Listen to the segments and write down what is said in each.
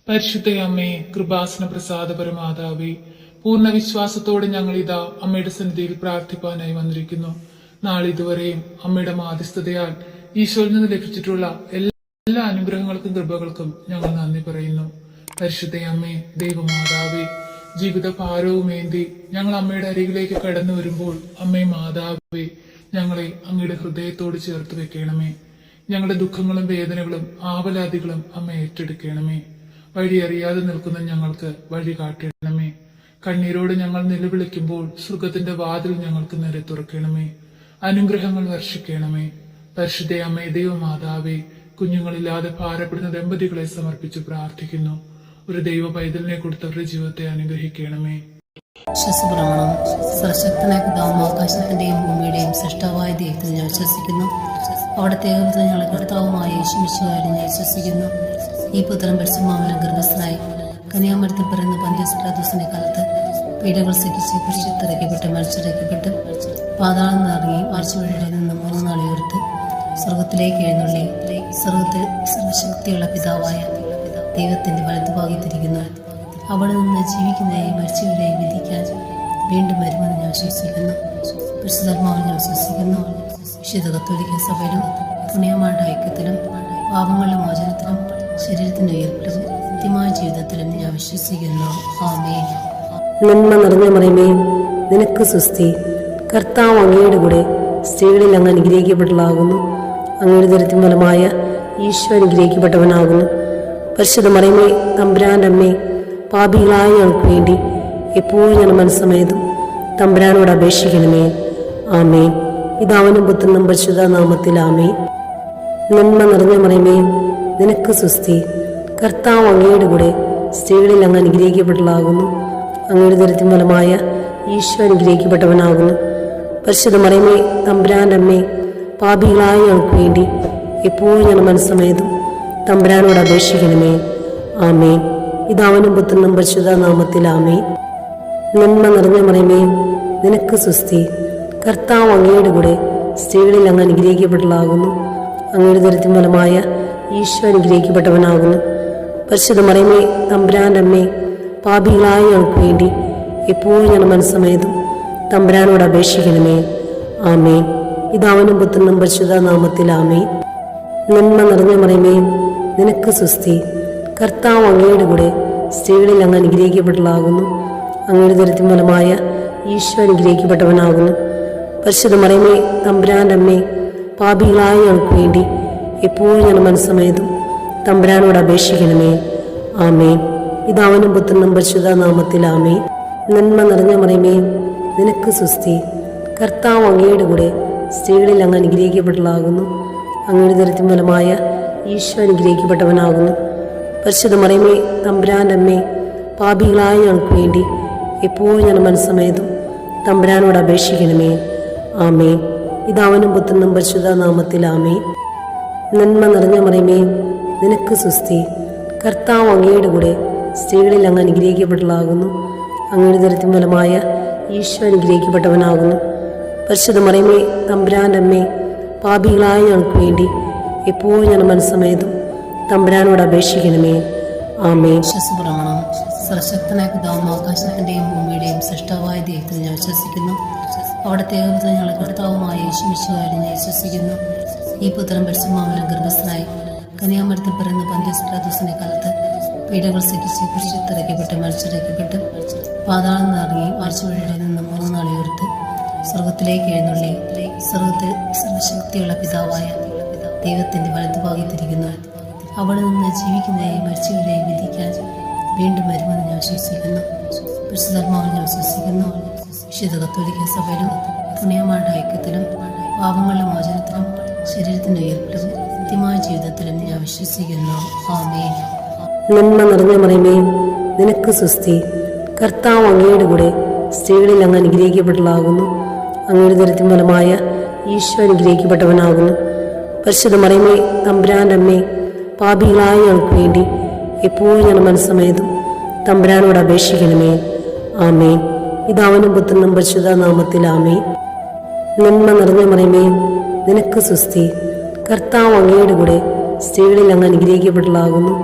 പരിശുദ്ധ അമ്മേ, കൃപാസന പ്രസാദപരമാതാവേ, പൂർണ്ണ വിശ്വാസത്തോടെ ഞങ്ങൾ ഇതാ അമ്മയുടെ സന്നിധിയിൽ പ്രാർത്ഥിപ്പാനായി വന്നിരിക്കുന്നു. നാളിതുവരെയും അമ്മയുടെ മാധ്യസ്ഥതയാൽ ഈശോയിൽ നിന്ന് ലഭിച്ചിട്ടുള്ള എല്ലാ അനുഗ്രഹങ്ങൾക്കും കൃപകൾക്കും ഞങ്ങൾ നന്ദി പറയുന്നു. പരിശുദ്ധ അമ്മേ, ദൈവമാതാവേ, ജീവിത ഭാരവുമേന്തി ഞങ്ങൾ അമ്മയുടെ അരികിലേക്ക് കടന്നു വരുമ്പോൾ അമ്മേ മാതാവേ, ഞങ്ങളെ അങ്ങയുടെ ഹൃദയത്തോട് ചേർത്ത് വെക്കണമേ. ഞങ്ങളുടെ ദുഃഖങ്ങളും വേദനകളും ആവലാദികളും അമ്മ ഏറ്റെടുക്കണമേ. വഴി അറിയാതെ നിൽക്കുന്ന ഞങ്ങൾക്ക് വഴി കാട്ടണമേ. കണ്ണീരോട് ഞങ്ങൾ നിലവിളിക്കുമ്പോൾ സ്വർഗത്തിന്റെ വാതിൽ ഞങ്ങൾക്ക് നേരെ തുറക്കണമേ. അനുഗ്രഹങ്ങൾ വർഷിക്കണമേ. പരിശുദ്ധ അമ്മേ, ദൈവമാതാവേ, കുഞ്ഞുങ്ങളില്ലാതെ ഭാരപ്പെടുന്ന ദമ്പതികളെ സമർപ്പിച്ച് പ്രാർത്ഥിക്കുന്നു. ഒരു ദൈവ പൈതലിനെ കൊടുത്തവരുടെ ജീവിതത്തെ അനുഗ്രഹിക്കണമേ. വിശ്വസപ്രമാണം. സർവശക്തനായ പിതാവും ആകാശത്തിന്റെയും ഭൂമിയുടെയും സൃഷ്ടാവായ ദൈവത്തിൽ ഞാൻ വിശ്വസിക്കുന്നു. അവിടുത്തെ ഏകപുത്രൻ ഞങ്ങളുടെ കർത്താവുമായ യേശുമിശിഹായിൽ ഞാൻ വിശ്വസിക്കുന്നു. ഈ പുത്രൻ പരിശുദ്ധാത്മാവിനാൽ ഗർഭസ്ഥനായി കന്യാമരത്തിൽ പിറന്ന പന്തിയോസ് പിലാത്തോസിന്റെ കാലത്ത് പീഡകൾ സഹിച്ച് കുരിശിൽ മരിച്ചിറക്കപ്പെട്ട് പാതാളം നിറങ്ങി ആഴ്ചവഴിയിൽ നിന്ന് 3 നാൾ ഉയർത്ത് സ്വർഗത്തിലേക്ക് എഴുന്നള്ളി സ്വർഗത്തിൽ സർവശക്തിയുള്ള പിതാവായ ദൈവത്തിന്റെ വലതുഭാഗത്തിരിക്കുന്നു. അവിടെ നിന്ന് ജീവിക്കുന്നവരെയും മരിച്ചവരെയും വിധിക്കാൻ വീണ്ടും വരുമെന്ന് ഞാൻ വിശ്വസിക്കുന്നു. പരിശുദ്ധാത്മാവിൽ ഞാൻ വിശ്വസിക്കുന്നു. വിശുദ്ധ കത്തോലിക്ക സഭയിലും പുണ്യമാരുടെ ഐക്യത്തിലും പാപങ്ങളുടെ മോചനത്തിലും ശരീരത്തിന്റെ ഉയർപ്പിലും നിത്യമായ ജീവിതത്തിലും ഞാൻ വിശ്വസിക്കുന്നു. ആമേൻ. നന്മ നിറഞ്ഞ മറിയമേ, നിനക്ക് സ്വസ്തി. കർത്താവ് അങ്ങയുടെ കൂടെ സ്ത്രീകളിൽ അങ്ങ് അനുഗ്രഹിക്കപ്പെട്ടതാകുന്നു. അങ്ങയുടെ ദരിദ്രം ഫലമായ ഈശോ അനുഗ്രഹിക്കപ്പെട്ടവനാകുന്നു. പരിശുദ്ധ മറിയമേ, തമ്പുരാന്റെ അമ്മേ, പാപികളായ ഞങ്ങൾക്ക് വേണ്ടി എപ്പോഴും ഞങ്ങളുടെ മനസ്സമേതും തമ്പുരാനോട് അപേക്ഷിക്കണമേ. ആമേൻ. പിതാവിനും പുത്രനും പരിശുദ്ധ നാമത്തിൽ ആമേൻ. നന്മ നിറഞ്ഞ മറിയമേ, നിനക്ക് സ്വസ്തി. കർത്താവ് അങ്ങയുടെ കൂടെ സ്ത്രീകളിൽ അങ്ങ് അനുഗ്രഹിക്കപ്പെട്ടതാകുന്നു. അങ്ങയുടെ ദരിദ്രം ഫലമായ ഈശോ അനുഗ്രഹിക്കപ്പെട്ടവനാകുന്നു. പരിശുദ്ധ മറിയമേ, തമ്പുരാന്റെ അമ്മേ, പാപികളായ ഞങ്ങൾക്ക് വേണ്ടി എപ്പോഴും ഞങ്ങളുടെ മനസ്സമേതും തമ്പുരാനോട് അപേക്ഷിക്കണമേ. ആമേൻ. പിതാവിനും പുത്രനും പരിശുദ്ധ നാമത്തിൽ ആമേൻ. നന്മ നിറഞ്ഞ മറിയമേ, നിനക്ക് സ്വസ്തി. കർത്താവ് അങ്ങയുടെ കൂടെ സ്ത്രീകളിൽ അങ്ങ് അനുഗ്രഹിക്കപ്പെട്ടതാകുന്നു. അങ്ങയുടെ ദരിദ്രം ഫലമായ ഈശോ അനുഗ്രഹിക്കപ്പെട്ടവനാകുന്നു. പരിശുദ്ധ മറിയമേ, തമ്പുരാന്റെ അമ്മേ, പാപികളായ ഞങ്ങൾക്ക് വേണ്ടി എപ്പോഴും ഞങ്ങളുടെ മനസ്സമേതും തമ്പുരാനോട് അപേക്ഷിക്കണമേ. ആമേൻ. പിതാവിനും പുത്രനും പരിശുദ്ധ നാമത്തിൽ ആമേൻ. നന്മ നിറഞ്ഞ മറിയമേ, നിനക്ക് സ്വസ്തി. കർത്താവ് അങ്ങയുടെ കൂടെ സ്ത്രീകളിൽ അങ്ങ് അനുഗ്രഹിക്കപ്പെട്ടതാകുന്നു. അങ്ങയുടെ ദരിദ്രം ഫലമായ ഈശോ അനുഗ്രഹിക്കപ്പെട്ടവനാകുന്നു. പരിശുദ്ധ മറിയമേ, തമ്പുരാന്റെ അമ്മേ, പാപികളായ ഞങ്ങൾക്ക് വേണ്ടി എപ്പോഴും ഞങ്ങളുടെ മനസ്സമേതും തമ്പുരാനോട് അപേക്ഷിക്കണമേ. ആമേൻ. പിതാവിനും പുത്രനും പരിശുദ്ധ നാമത്തിൽ ആമേൻ. നന്മ നിറഞ്ഞ മറിയമേ, നിനക്ക് സ്വസ്തി. കർത്താവ് അങ്ങയുടെ കൂടെ സ്ത്രീകളിൽ അങ്ങ് അനുഗ്രഹിക്കപ്പെട്ടതാകുന്നു. അങ്ങയുടെ ദരിദ്രം ഫലമായ ഈശോ അനുഗ്രഹിക്കപ്പെട്ടവനാകുന്നു. പരിശുദ്ധ മറിയമേ, തമ്പുരാന്റെ അമ്മേ, പാപികളായ ഞങ്ങൾക്ക് വേണ്ടി എപ്പോഴും ഞങ്ങളുടെ മനസ്സമേതും തമ്പുരാനോട് അപേക്ഷിക്കണമേ. ആമേൻ. പിതാവിനും പുത്രനും പരിശുദ്ധ നാമത്തിൽ ആമേൻ. നന്മ നിറഞ്ഞ മറിയമേ, നിനക്ക് സ്വസ്തി. കർത്താവ് അങ്ങയുടെ കൂടെ സ്ത്രീകളിൽ അങ്ങ് അനുഗ്രഹിക്കപ്പെട്ടതാകുന്നു. അങ്ങയുടെ ദരിദ്രം ഫലമായ ഈശോ അനുഗ്രഹിക്കപ്പെട്ടവനാകുന്നു. പരിശുദ്ധ മറിയമേ, തമ്പുരാന്റെ അമ്മേ, പാപികളായ ഞങ്ങൾക്ക് വേണ്ടി എപ്പോഴും ഞങ്ങളുടെ മനസ്സമേതും തമ്പുരാനോട് അപേക്ഷിക്കണമേ. ആമേൻ. വിശ്വസപ്രമാണം. സർവശക്തനായ പിതാവും ആകാശത്തിന്റെയും ഭൂമിയുടെയും സൃഷ്ടാവായ ദൈവത്തിൽ ഞാൻ വിശ്വസിക്കുന്നു. അവിടുത്തെ ഏകപുത്രൻ ഞങ്ങളുടെ കർത്താവുമായ യേശുമിശിഹായിൽ ഞാൻ വിശ്വസിക്കുന്നു. ഈ പുത്രൻ പരിശുദ്ധാത്മാവിനാൽ ഗർഭസ്ഥനായി കന്യാമരത്തിൽ പിറന്ന പന്തിയോസ് പിലാത്തോസിന്റെ കാലത്ത് പീഡകൾ സഹിച്ച് കുരിശിൽ മരിച്ചിറക്കപ്പെട്ട് പാതാളം നിറങ്ങി ആഴ്ചവഴിയിൽ നിന്ന് 3 നാൾ ഉയർത്ത് സ്വർഗത്തിലേക്ക് എഴുന്നള്ളി സ്വർഗത്തിൽ സർവശക്തിയുള്ള പിതാവായ ദൈവത്തിന്റെ വലതുഭാഗത്തിരിക്കുന്നു. അവിടെ നിന്ന് ജീവിക്കുന്നവരെയും മരിച്ചവരെയും വിധിക്കാൻ വീണ്ടും വരുമെന്ന് ഞാൻ വിശ്വസിക്കുന്നു. പരിശുദ്ധാത്മാവിൽ ഞാൻ വിശ്വസിക്കുന്നു. വിശുദ്ധ കത്തോലിക്ക സഭയിലും പുണ്യമാരുടെ ഐക്യത്തിലും പാപങ്ങളുടെ മോചനത്തിലും ശരീരത്തിന്റെ ഉയർപ്പിലും നിത്യമായ ജീവിതത്തിലും ഞാൻ വിശ്വസിക്കുന്നു. ആമേൻ. നന്മ നിറഞ്ഞ മറിയമേ, നിനക്ക് സ്വസ്തി. കർത്താവ് അങ്ങയുടെ കൂടെ സ്ത്രീകളിൽ അങ്ങ് അനുഗ്രഹിക്കപ്പെട്ടതാകുന്നു. അങ്ങയുടെ ദരിദ്രം ഫലമായ ഈശോ അനുഗ്രഹിക്കപ്പെട്ടവനാകുന്നു. പരിശുദ്ധ മറിയമേ, തമ്പുരാന്റെ അമ്മേ, പാപികളായ ഞങ്ങൾക്ക് വേണ്ടി എപ്പോഴും ഞങ്ങളുടെ മനസ്സമേതും തമ്പുരാനോട് അപേക്ഷിക്കണമേ. ആമേൻ. പിതാവിനും പുത്രനും പരിശുദ്ധ നാമത്തിൽ ആമേൻ. നന്മ നിറഞ്ഞ മറിയമേ, നിനക്ക് സ്വസ്തി. കർത്താവ് അങ്ങയുടെ കൂടെ സ്ത്രീകളിൽ അങ്ങ് അനുഗ്രഹിക്കപ്പെട്ടതാകുന്നു.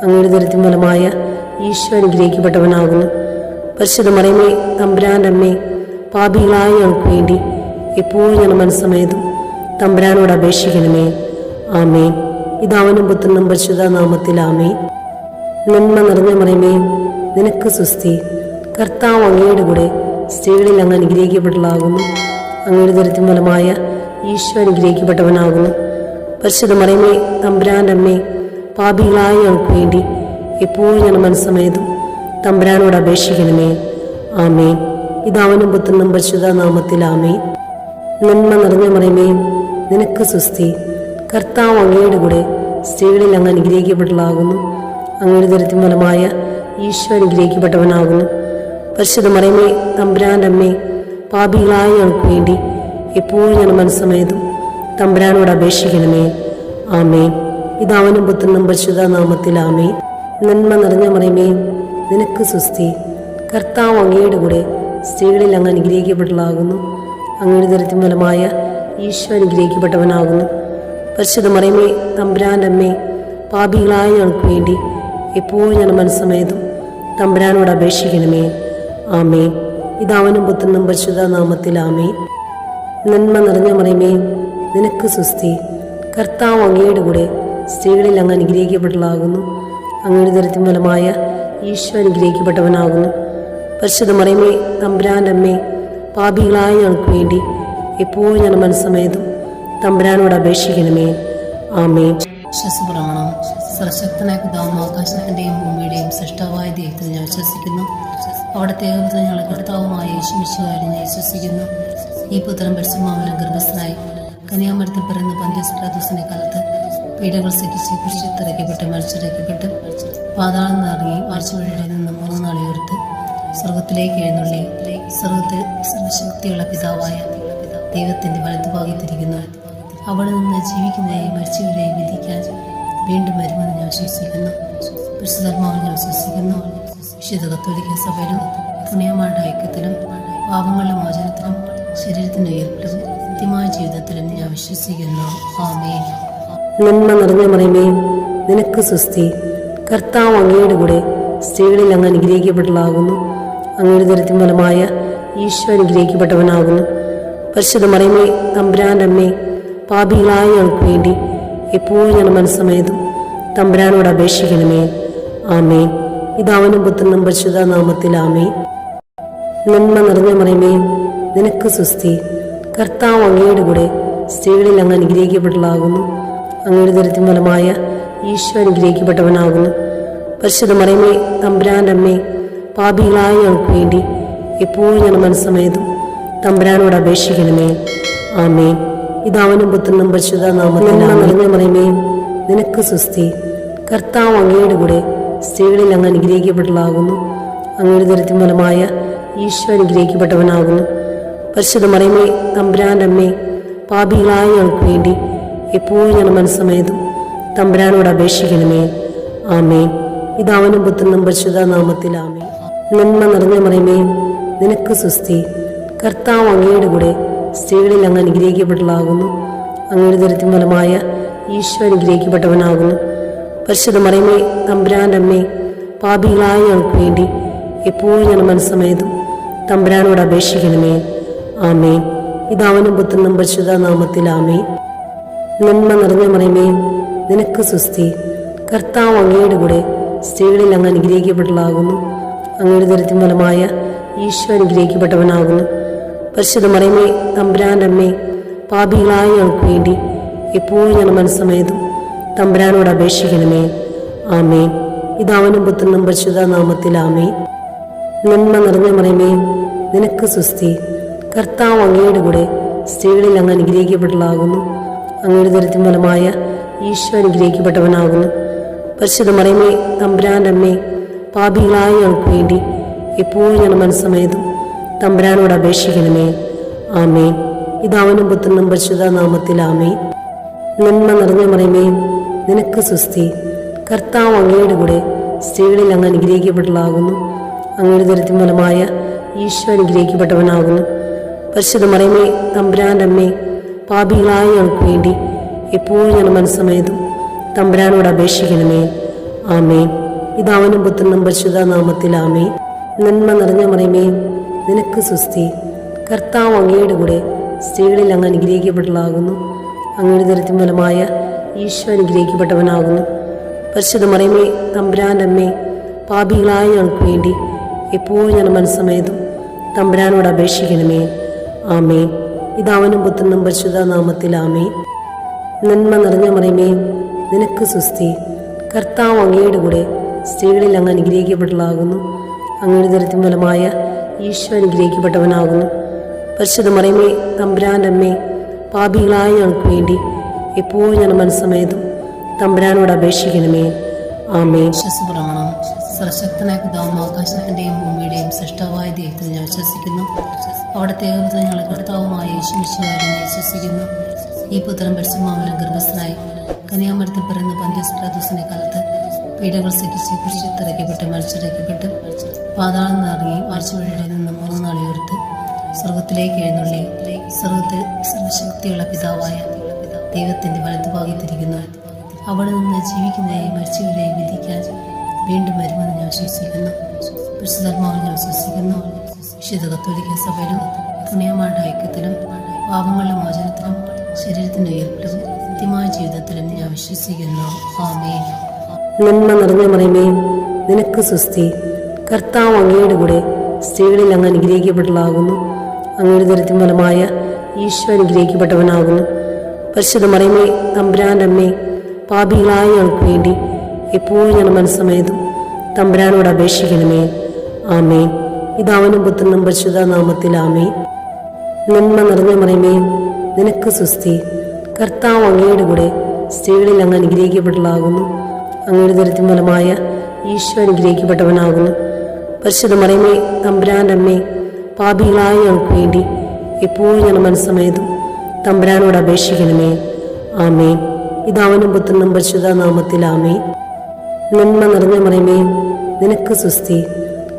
അങ്ങയുടെ ദുരിതത്തിൻ ഫലമായ ഈശോ അനുഗ്രഹിക്കപ്പെട്ടവനാകുന്നു. പരിശുദ്ധ മറിയമേ, തമ്പുരാന്റെ അമ്മേ, പാപികളായ ഞങ്ങൾക്ക് വേണ്ടി എപ്പോഴും ഞങ്ങളുടെ മനസ്സമേതും തമ്പുരാനോട് അപേക്ഷിക്കണമേ. ആമേൻ. പിതാവിനും പുത്രനും പരിശുദ്ധ നാമത്തിൽ ആമേൻ. നന്മ നിറഞ്ഞ മറിയമേ, നിനക്ക് സുസ്തി. കർത്താവ് അങ്ങയുടെ കൂടെ സ്ത്രീകളിൽ അങ്ങ് അനുഗ്രഹിക്കപ്പെട്ടതാകുന്നു. അങ്ങയുടെ ദുരിതത്തിൻ ഫലമായ ഈശോ അനുഗ്രഹിക്കപ്പെട്ടവനാകുന്നു. പരിശുദ്ധ മറിയമേ, തമ്പുരാന്റെ അമ്മേ, പാപികളായ ഞങ്ങൾക്ക് വേണ്ടി എപ്പോഴും ഞങ്ങളുടെ മനസ്സമേതും തമ്പുരാനോട് അപേക്ഷിക്കണമേ. ആമേൻ. പിതാവിനും പുത്രനും പരിശുദ്ധ നാമത്തിൽ ആമേൻ. നന്മ നിറഞ്ഞ മറിയമേ, നിനക്ക് സുസ്തി. കർത്താവ് അങ്ങയുടെ കൂടെ സ്ത്രീകളിൽ അങ്ങ് അനുഗ്രഹിക്കപ്പെട്ടതാകുന്നു. അങ്ങയുടെ ദുരിതത്തിൻ ഫലമായ ഈശോ അനുഗ്രഹിക്കപ്പെട്ടവനാകുന്നു. പരിശുദ്ധ മറിയമേ, തമ്പുരാന്റെ അമ്മേ, പാപികളായ ഞങ്ങൾക്ക് വേണ്ടി എപ്പോഴും ഞങ്ങളുടെ മനസ്സമേതും തമ്പുരാനോട് അപേക്ഷിക്കണമേ. ആമേൻ. പിതാവിനും പുത്രനും പരിശുദ്ധ നാമത്തിൽ ആമേൻ. നന്മ നിറഞ്ഞ മറിയമേ, നിനക്ക് സുസ്തി. കർത്താവ് അങ്ങയുടെ കൂടെ സ്ത്രീകളിൽ അങ്ങ് അനുഗ്രഹിക്കപ്പെട്ടതാകുന്നു. അങ്ങയുടെ ദുരിതത്തിൻ ഫലമായ ഈശോ അനുഗ്രഹിക്കപ്പെട്ടവനാകുന്നു. പരിശുദ്ധ മറിയമേ, തമ്പുരാന്റെ അമ്മേ, പാപികളായ ഞങ്ങൾക്ക് വേണ്ടി എപ്പോഴും ഞങ്ങളുടെ മനസ്സമേതും തമ്പുരാനോട് അപേക്ഷിക്കണമേ. ആമേൻ. പിതാവിനും പുത്രനും പരിശുദ്ധ നാമത്തിൽ ആമേൻ. നന്മ നിറഞ്ഞ മറിയമേ, നിനക്ക് സുസ്തി. കർത്താവ് അങ്ങയുടെ കൂടെ സ്ത്രീകളിൽ അങ്ങ് അനുഗ്രഹിക്കപ്പെട്ടതാകുന്നു. അങ്ങയുടെ ദുരിതത്തിൻ ഫലമായ ഈശോ അനുഗ്രഹിക്കപ്പെട്ടവനാകുന്നു. പരിശുദ്ധ മറിയമേ, തമ്പുരാന്റെ അമ്മേ, പാപികളായ ഞങ്ങൾക്ക് വേണ്ടി എപ്പോഴും ഞങ്ങളുടെ മനസ്സമേതും തമ്പുരാനോട് അപേക്ഷിക്കണമേ. ആമേൻ. വിശ്വാസപ്രമാണം. സർവശക്തനായ പിതാവും ആകാശത്തിന്റെയും ഭൂമിയുടെയും സൃഷ്ടാവായ ദൈവത്തിൽ ഞാൻ വിശ്വസിക്കുന്നു. അവിടുത്തെ ഏകപുത്രൻ ഞങ്ങളുടെ കർത്താവുമായ യേശുമിശിഹായിൽ ഞാൻ വിശ്വസിക്കുന്നു. ഈ പുത്രൻ പരിശുദ്ധാത്മാവിനാൽ ഗർഭസ്ഥനായി കന്യാമരത്തിൽ പിറന്ന പന്തിയോസ് പിലാത്തോസിന്റെ കാലത്ത് പീഡകൾ സഹിച്ച് കുരിശിൽ മരിച്ചിറക്കപ്പെട്ട് പാതാളം നിറങ്ങി മരിച്ചവരുടെ നിന്ന് 3 നാൾ ഉയർത്ത് സ്വർഗത്തിലേക്ക് എഴുന്നള്ളി സ്വർഗത്തിൽ സർവശക്തിയുള്ള പിതാവായ ദൈവത്തിന്റെ വലതുഭാഗത്തിരിക്കുന്നു. അവിടെ നിന്ന് ജീവിക്കുന്നവരെയും മരിച്ചവരെയും വിധിക്കാൻ വീണ്ടും വരുമെന്ന് ഞാൻ വിശ്വസിക്കുന്നു. പരിശുദ്ധാത്മാവിൽ ഞാൻ വിശ്വസിക്കുന്നു. വിശുദ്ധ കത്തോലിക്ക സഭയിലും പുണ്യമാരുടെ ഐക്യത്തിലും പാപങ്ങളുടെ മോചനത്തിലും ശരീരത്തിന്റെ ഉയർപ്പിലും നിത്യമായ ജീവിതത്തിലും ഞാൻ വിശ്വസിക്കുന്നു. ആമേൻ. നന്മ നിറഞ്ഞ മറിയമേ, നിനക്ക് സുസ്തി. കർത്താവ് അങ്ങയുടെ കൂടെ സ്ത്രീകളിൽ അങ്ങ് അനുഗ്രഹിക്കപ്പെട്ടതാകുന്നു. അങ്ങയുടെ ദുരിതത്തിൻ ഫലമായ ഈശോ അനുഗ്രഹിക്കപ്പെട്ടവനാകുന്നു. പരിശുദ്ധ മറിയമേ, തമ്പുരാന്റെ അമ്മേ, പാപികളായ ഞങ്ങൾക്ക് വേണ്ടി എപ്പോഴും ഞങ്ങളുടെ മനസ്സമേതും തമ്പുരാനോട് അപേക്ഷിക്കണമേ. ആമേൻ. പിതാവിനും പുത്രനും പരിശുദ്ധ നാമത്തിൽ ആമേൻ. നന്മ നിറഞ്ഞ മറിയമേ, നിനക്ക് സുസ്തി. കർത്താവ് അങ്ങയുടെ കൂടെ സ്ത്രീകളിൽ അങ്ങ് അനുഗ്രഹിക്കപ്പെട്ടതാകുന്നു. അങ്ങയുടെ ദുരിതത്തിൻ ഫലമായ ഈശോ അനുഗ്രഹിക്കപ്പെട്ടവനാകുന്നു. പരിശുദ്ധ മറിയമേ, തമ്പുരാന്റെ അമ്മേ, പാപികളായ ഞങ്ങൾക്ക് വേണ്ടി എപ്പോഴും ഞങ്ങളുടെ മനസ്സമേതും തമ്പുരാനോട് അപേക്ഷിക്കണമേ. ആമേൻ. പിതാവിനും പുത്രനും പരിശുദ്ധ നാമത്തിൽ നിറഞ്ഞ മറിയമേ, നിനക്ക് സുസ്തി. കർത്താവ് അങ്ങയുടെ കൂടെ സ്ത്രീകളിൽ അങ്ങ് അനുഗ്രഹിക്കപ്പെട്ടതാകുന്നു. അങ്ങയുടെ ദുരിതത്തിൻ ഫലമായ ഈശോ അനുഗ്രഹിക്കപ്പെട്ടവനാകുന്നു. പരിശുദ്ധ മറിയമേ, തമ്പുരാന്റെ അമ്മേ, പാപികളായ ഞങ്ങൾക്ക് വേണ്ടി എപ്പോഴും ഞങ്ങളുടെ മനസ്സമേതും തമ്പുരാനോട് അപേക്ഷിക്കണമേ. ആമേൻ. പിതാവിനും പുത്രനും പരിശുദ്ധ നാമത്തിൽ ആമേൻ. നന്മ നിറഞ്ഞ മറിയമേ, നിനക്ക് സുസ്തി. കർത്താവ് അങ്ങയുടെ കൂടെ സ്ത്രീകളിൽ അങ്ങ് അനുഗ്രഹിക്കപ്പെട്ടതാകുന്നു. അങ്ങയുടെ ദുരിതത്തിൻ ഫലമായ ഈശോ അനുഗ്രഹിക്കപ്പെട്ടവനാകുന്നു. പരിശുദ്ധ മറിയമേ, തമ്പുരാന്റെ അമ്മേ, പാപികളായ ഞങ്ങൾക്ക് വേണ്ടി എപ്പോഴും ഞങ്ങളുടെ മനസ്സമേതും തമ്പുരാനോട് അപേക്ഷിക്കണമേ. ആമേൻ. പിതാവിനും പുത്രനും പരിശുദ്ധ നാമത്തിൽ ആമേൻ. നന്മ നിറഞ്ഞ മറിയമേ, നിനക്ക് സുസ്തി. കർത്താവ് അങ്ങയുടെ കൂടെ സ്ത്രീകളിൽ അങ്ങ് അനുഗ്രഹിക്കപ്പെട്ടതാകുന്നു. അങ്ങയുടെ ദുരിതത്തിൻ ഫലമായ ഈശോ അനുഗ്രഹിക്കപ്പെട്ടവനാകുന്നു. പരിശുദ്ധ മറിയമേ, തമ്പുരാന്റെ അമ്മേ, പാപികളായ ഞങ്ങൾക്ക് വേണ്ടി എപ്പോഴും ഞങ്ങളുടെ മനസ്സമേതും തമ്പുരാനോട് അപേക്ഷിക്കണമേ. ആമേൻ. പിതാവിനും പുത്രനും പരിശുദ്ധ നാമത്തിൽ ആമേൻ. നന്മ നിറഞ്ഞ മറിയമേ, നിനക്ക് സുസ്തി. കർത്താവ് അങ്ങയുടെ കൂടെ സ്ത്രീകളിൽ അങ്ങ് അനുഗ്രഹിക്കപ്പെട്ടതാകുന്നു. അങ്ങയുടെ ദുരിതത്തിൻ ഫലമായ ഈശോ അനുഗ്രഹിക്കപ്പെട്ടവനാകുന്നു. പരിശുദ്ധ മറിയമേ, തമ്പുരാന്റെ അമ്മേ, പാപികളായ ഞങ്ങൾക്ക് വേണ്ടി എപ്പോഴും ഞങ്ങളുടെ മനസ്സമേതും തമ്പുരാനോട് അപേക്ഷിക്കണമേ. ആമേൻ. പിതാവിനും പുത്രനും പരിശുദ്ധ നാമത്തിൽ ആമേൻ. നന്മ നിറഞ്ഞ മറിയമേ, നിനക്ക് സുസ്തി. കർത്താവ് അങ്ങയുടെ കൂടെ സ്ത്രീകളിൽ അങ്ങ് അനുഗ്രഹിക്കപ്പെട്ടതാകുന്നു. അങ്ങയുടെ ദുരിതത്തിൻ ഫലമായ ഈശോ അനുഗ്രഹിക്കപ്പെട്ടവനാകുന്നു. പരിശുദ്ധ മറിയമേ, തമ്പുരാന്റെ അമ്മേ, പാപികളായ ഞങ്ങൾക്ക് വേണ്ടി എപ്പോഴും ഞങ്ങളുടെ മനസ്സമേതും തമ്പുരാനോട് അപേക്ഷിക്കണമേ. ആമേൻ. പിതാവിനും പുത്രനും പരിശുദ്ധ നാമത്തിൽ ആമേൻ. നന്മ നിറഞ്ഞ മറിയമേ, നിനക്ക് സുസ്തി. കർത്താവ് അങ്ങയുടെ കൂടെ സ്ത്രീകളിൽ അങ്ങ് അനുഗ്രഹിക്കപ്പെട്ടതാകുന്നു. അങ്ങയുടെ ദരിദ്രം ഫലമായ ഈശോ അനുഗ്രഹിക്കപ്പെട്ടവനാകുന്നു. പരിശുദ്ധ മറിയമേ, തമ്പുരാൻ്റെ അമ്മേ, പാപികളായ ഞങ്ങൾക്ക് വേണ്ടി എപ്പോഴും ഞാൻ മനസ്സമേതും തമ്പുരാനോട് അപേക്ഷിക്കണമേ. ആമേൻ. പിതാവിനും പുത്രനും പരിശുദ്ധ നാമത്തിൽ ആമേൻ. നന്മ നിറഞ്ഞ മറിയമേ, നിനക്ക് സുസ്തി. കർത്താവ് അങ്ങയുടെ കൂടെ സ്ത്രീകളിൽ അങ്ങ് അനുഗ്രഹിക്കപ്പെട്ടതാകുന്നു. അങ്ങയുടെ ദരിദ്രം ഫലമായ ഈശോ അനുഗ്രഹിക്കപ്പെട്ടവനാകുന്നു. പരിശുദ്ധ മറിയമേ, തമ്പുരാൻ്റെ അമ്മേ, പാപികളായ ഞങ്ങൾക്ക് വേണ്ടി എപ്പോഴും ഞാൻ മനസ്സമേതും തമ്പുരാനോട് അപേക്ഷിക്കണമേ. ആമേൻ. വിശ്വാസപ്രമാണം. സർവശക്തനായ പിതാവും ആകാശത്തിന്റെയും ഭൂമിയുടെയും സൃഷ്ടാവായ ദൈവത്തിൽ ഞാൻ വിശ്വസിക്കുന്നു. അവിടുത്തെ ഏകപുത്രൻ ഞങ്ങളുടെ കർത്താവുമായ യേശുമിശിഹായിൽ ഞാൻ വിശ്വസിക്കുന്നു. ഈ പുത്രൻ പരിശുദ്ധാത്മാവിനാൽ ഗർഭസ്ഥനായി കന്യാമരത്തിൽ പിറന്ന പന്തിയോസ് പിലാത്തോസിന്റെ കാലത്ത് പീഡകൾ സഹിച്ച് കുരിശിലിറക്കപ്പെട്ട് മരിച്ചിറക്കപ്പെട്ട് പാതാളം നിറങ്ങി മരിച്ചവരുടെ നിന്ന് 3 നാൾ ഉയർത്ത് സ്വർഗത്തിലേക്ക് എഴുന്നള്ളി സ്വർഗത്തിൽ സർവശക്തിയുള്ള പിതാവായ ദൈവത്തിന്റെ വലതുഭാഗത്തിരിക്കുന്നു. അവിടെ നിന്ന് ജീവിക്കുന്നവരെയും മരിച്ചവരെയും വിധിക്കാൻ വീണ്ടും വരുമെന്ന് ഞാൻ വിശ്വസിക്കുന്നു. പരിശുദ്ധാത്മാവിൽ ഞാൻ വിശ്വസിക്കുന്നു. വിശുദ്ധ കത്തോലിക്ക സഭയിലും പുണ്യമാരുടെ ഐക്യത്തിലും പാപങ്ങളുടെ മോചനത്തിലും ശരീരത്തിന്റെ ഉയർപ്പിലും നിത്യമായ ജീവിതത്തിലും ഞാൻ വിശ്വസിക്കുന്നു. ആമേൻ. നന്മ നിറഞ്ഞ മറിയമേ, നിനക്ക് സുസ്തി. കർത്താവ് അങ്ങയുടെ കൂടെ സ്ത്രീകളിൽ അങ്ങ് അനുഗ്രഹിക്കപ്പെട്ടതാകുന്നു. അങ്ങയുടെ ദരിദ്രം ഫലമായ ഈശോ അനുഗ്രഹിക്കപ്പെട്ടവനാകുന്നു. പരിശുദ്ധ മറിയമേ, തമ്പുരാൻ്റെ അമ്മേ, പാപികളായ ഞങ്ങൾക്ക് വേണ്ടി എപ്പോഴും ഞാൻ മനസ്സമേതും തമ്പുരാനോട് അപേക്ഷിക്കണമേ. ആമേൻ. പിതാവിനും പുത്രനും പരിശുദ്ധ നാമത്തിൽ ആമേൻ. നന്മ നിറഞ്ഞ മറിയമേ, നിനക്ക് സുസ്തി. കർത്താവ് അങ്ങയുടെ കൂടെ സ്ത്രീകളിൽ അങ്ങ് അനുഗ്രഹിക്കപ്പെട്ടതാകുന്നു. അങ്ങയുടെ ദരിദ്രം ഫലമായ ഈശോ അനുഗ്രഹിക്കപ്പെട്ടവനാകുന്നു. പരിശുദ്ധ മറിയമേ, തമ്പുരാൻ്റെ അമ്മേ, പാപികളായ ഞങ്ങൾക്ക് വേണ്ടി എപ്പോഴും ഞാൻ മനസ്സമേതും തമ്പുരാനോട് അപേക്ഷിക്കണമേ. ആമേൻ. പിതാവിനും പുത്രനും പരിശുദ്ധ നാമത്തിൽ ആമേൻ. നന്മ നിറഞ്ഞ മറിയമേ, നിനക്ക് സുസ്തി.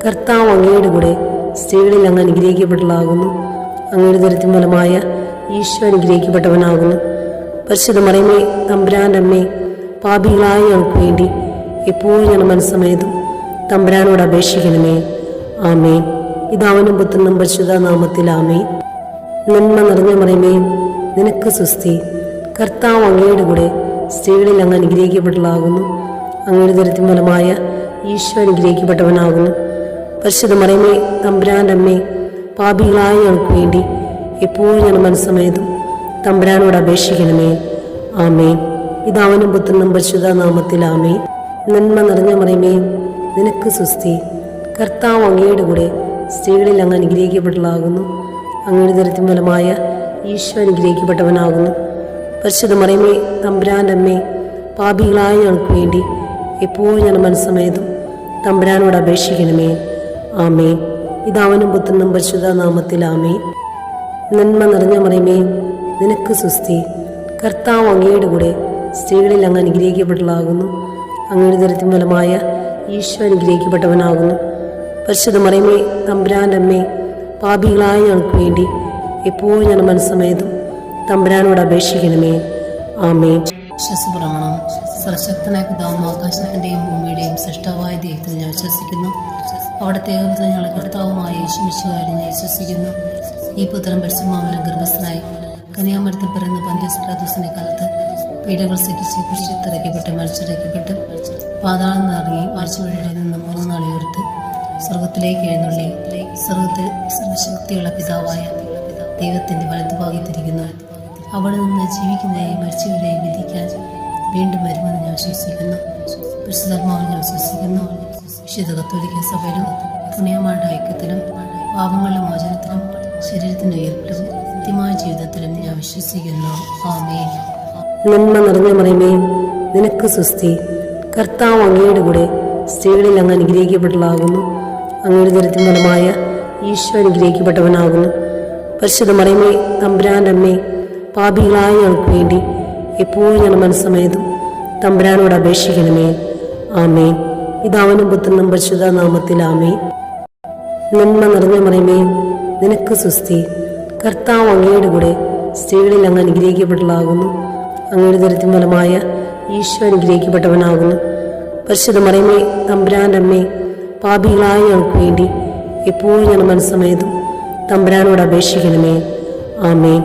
കർത്താവ് അങ്ങയുടെ കൂടെ സ്ത്രീകളിൽ അങ്ങ് അനുഗ്രഹിക്കപ്പെട്ടതാകുന്നു. അങ്ങയുടെ ദരിദ്രം ഫലമായ ഈശോ അനുഗ്രഹിക്കപ്പെട്ടവനാകുന്നു. പരിശുദ്ധ മറിയമേ, തമ്പുരാൻ്റെ അമ്മേ, പാപികളായ ഞങ്ങൾക്ക് വേണ്ടി എപ്പോഴും ഞാൻ മനസ്സമേതും തമ്പുരാനോട് അപേക്ഷിക്കണമേ. ആമേൻ. പിതാവിനും പുത്രനും പരിശുദ്ധ നാമത്തിൽ ആമേൻ. നന്മ നിറഞ്ഞ മറിയമേ, നിനക്ക് സുസ്തി. കർത്താവ് അങ്ങയുടെ കൂടെ സ്ത്രീകളിൽ അങ്ങ് അനുഗ്രഹിക്കപ്പെട്ടതാകുന്നു. അങ്ങയുടെ ദരിദ്രം ഫലമായ ഈശോ അനുഗ്രഹിക്കപ്പെട്ടവനാകുന്നു. പരിശുദ്ധ മറിയമേ, തമ്പുരാൻ്റെ അമ്മേ, പാപികളായ ഞങ്ങൾക്ക് വേണ്ടി എപ്പോഴും ഞാൻ മനസ്സമേതും തമ്പുരാനോട് അപേക്ഷിക്കണമേ. ആമേൻ. പിതാവിനും പുത്രനും പരിശുദ്ധ നാമത്തിൽ ആമേൻ. നന്മ നിറഞ്ഞ മറിയമേ, നിനക്ക് സുസ്തി. കർത്താവ് അങ്ങയുടെ കൂടെ സ്ത്രീകളിൽ അങ്ങ് അനുഗ്രഹിക്കപ്പെട്ടതാകുന്നു. അങ്ങയുടെ ദരിദ്രം ഫലമായ ഈശോ അനുഗ്രഹിക്കപ്പെട്ടവനാകുന്നു. പരിശുദ്ധ മറിയമേ, തമ്പുരാൻ്റെ അമ്മേ, പാപികളായ ഞങ്ങൾക്ക് വേണ്ടി എപ്പോഴും ഞാൻ മനസ്സമേതും തമ്പുരാനോട് അപേക്ഷിക്കണമേ. ആമേൻ. പിതാവിനും പുത്രനും പരിശുദ്ധ നാമത്തിൽ ആമേൻ. നന്മ നിറഞ്ഞ മറിയമേ, നിനക്ക് സുസ്തി. കർത്താവ് അങ്ങയുടെ കൂടെ സ്ത്രീകളിൽ അങ്ങ് അനുഗ്രഹിക്കപ്പെട്ടതാകുന്നു. അങ്ങയുടെ ദരിദ്രം ഫലമായ ഈശോ അനുഗ്രഹിക്കപ്പെട്ടവനാകുന്നു. പരിശുദ്ധ മറിയമേ, തമ്പുരാൻ്റെ അമ്മേ, പാപികളായ ഞങ്ങൾക്ക് വേണ്ടി എപ്പോഴും ഞാൻ മനസ്സമേതും തമ്പുരാനോട് അപേക്ഷിക്കണമേ. ആമേൻ. വിശ്വാസപ്രമാണം. സർവശക്തനായ പിതാവും ആകാശത്തിന്റെയും ഭൂമിയുടെയും സൃഷ്ടാവായ ദൈവത്തിൽ ഞാൻ വിശ്വസിക്കുന്നു. അവിടുത്തെ ഏകപുത്രൻ ഞങ്ങളുടെ കർത്താവുമായ യേശുമിശിഹായിൽ ഞാൻ വിശ്വസിക്കുന്നു. ഈ പുത്രൻ പരിശുദ്ധാത്മാവിനാൽ ഗർഭസ്ഥനായി കന്യാമരത്തിൽ പിറന്ന പന്തിയോസ് പിലാത്തോസിന്റെ കാലത്ത് പീഡകൾ സഹിച്ച് കുരിശിലിറക്കപ്പെട്ട് മരിച്ചിറക്കപ്പെട്ട് പാതാളം നിറങ്ങി മരിച്ചവരുടെ നിന്ന് 3 നാൾ ഉയർത്ത് സ്വർഗത്തിലേക്ക് എഴുന്നള്ളി സ്വർഗത്തിൽ സർവശക്തിയുള്ള പിതാവായ ദൈവത്തിന്റെ വലതുഭാഗത്തിരിക്കുന്നു. അവിടെ നിന്ന് ജീവിക്കുന്നവരെയും മരിച്ചവരെയും വിധിക്കാൻ വീണ്ടും വരുമെന്ന് ഞാൻ വിശ്വസിക്കുന്നു. പരിശുദ്ധാത്മാവിൽ ഞാൻ വിശ്വസിക്കുന്നു. വിശുദ്ധ കത്തോലിക്ക സഭയിലും പുണ്യമാരുടെ ഐക്യത്തിലും പാപങ്ങളുടെ മോചനത്തിലും ശരീരത്തിന്റെ ഉയർപ്പിലും നിത്യമായ ജീവിതത്തിലും ഞാൻ വിശ്വസിക്കുന്നു. ആമേൻ. നന്മ നിറഞ്ഞ മറിയമേ, നിനക്ക് സുസ്തി. കർത്താവ് അങ്ങയുടെ കൂടെ സ്ത്രീകളിൽ അങ്ങ് അനുഗ്രഹിക്കപ്പെട്ടതാകുന്നു. അങ്ങയുടെ ദരിദ്രം ഫലമായ ഈശോ അനുഗ്രഹിക്കപ്പെട്ടവനാകുന്നു. പരിശുദ്ധ മറിയമേ, തമ്പുരാൻ്റെ അമ്മേ, പാപികളായ ഞങ്ങൾക്ക് വേണ്ടി എപ്പോഴും ഞാൻ മനസ്സമേതും തമ്പുരാനോട് അപേക്ഷിക്കണമേ. ആമേൻ. പിതാവിനും പുത്രനും പരിശുദ്ധ നാമത്തിൽ ആമേൻ. നന്മ നിറഞ്ഞ മറിയമേ, നിനക്ക് സുസ്തി. കർത്താവ് അങ്ങയുടെ കൂടെ സ്ത്രീകളിൽ അങ്ങ് അനുഗ്രഹിക്കപ്പെട്ടതാകുന്നു. അങ്ങയുടെ ദരിദ്രം ഫലമായ ഈശോ അനുഗ്രഹിക്കപ്പെട്ടവനാകുന്നു. പരിശുദ്ധ മറിയമേ തമ്പുരാൻ്റെ അമ്മേ, പാപികളായ ഞങ്ങൾക്ക് വേണ്ടി എപ്പോഴും ഞങ്ങളുടെ മനസ്സമേതും തമ്പുരാനോട് അപേക്ഷിക്കണമേ. ആമേൻ.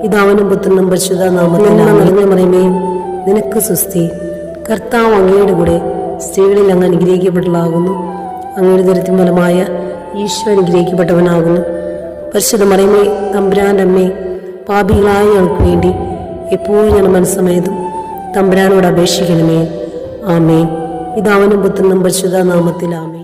പിതാവിനും പുത്രനും പരിശുദ്ധ നാമത്തിൽ നിറഞ്ഞ മറിയമേ, നിനക്ക് സ്വസ്തി. കർത്താവ് അങ്ങയുടെ കൂടെ സ്ത്രീകളിൽ അങ്ങ് അനുഗ്രഹിക്കപ്പെട്ടതാകുന്നു. അങ്ങയുടെ ദുരിതത്തിൻ ഫലമായ ഈശോ അനുഗ്രഹിക്കപ്പെട്ടവനാകുന്നു. പരിശുദ്ധ മറിയമേ തമ്പുരാൻ്റെ അമ്മേ, പാപികളായ ഞങ്ങൾക്ക് വേണ്ടി എപ്പോഴും ഞങ്ങളുടെ മനസ്സമേതും തമ്പുരാനോട് അപേക്ഷിക്കണമേ. ആമേൻ. പിതാവിനും പുത്രനും പരിശുദ്ധ നാമത്തിൽ ആമേൻ.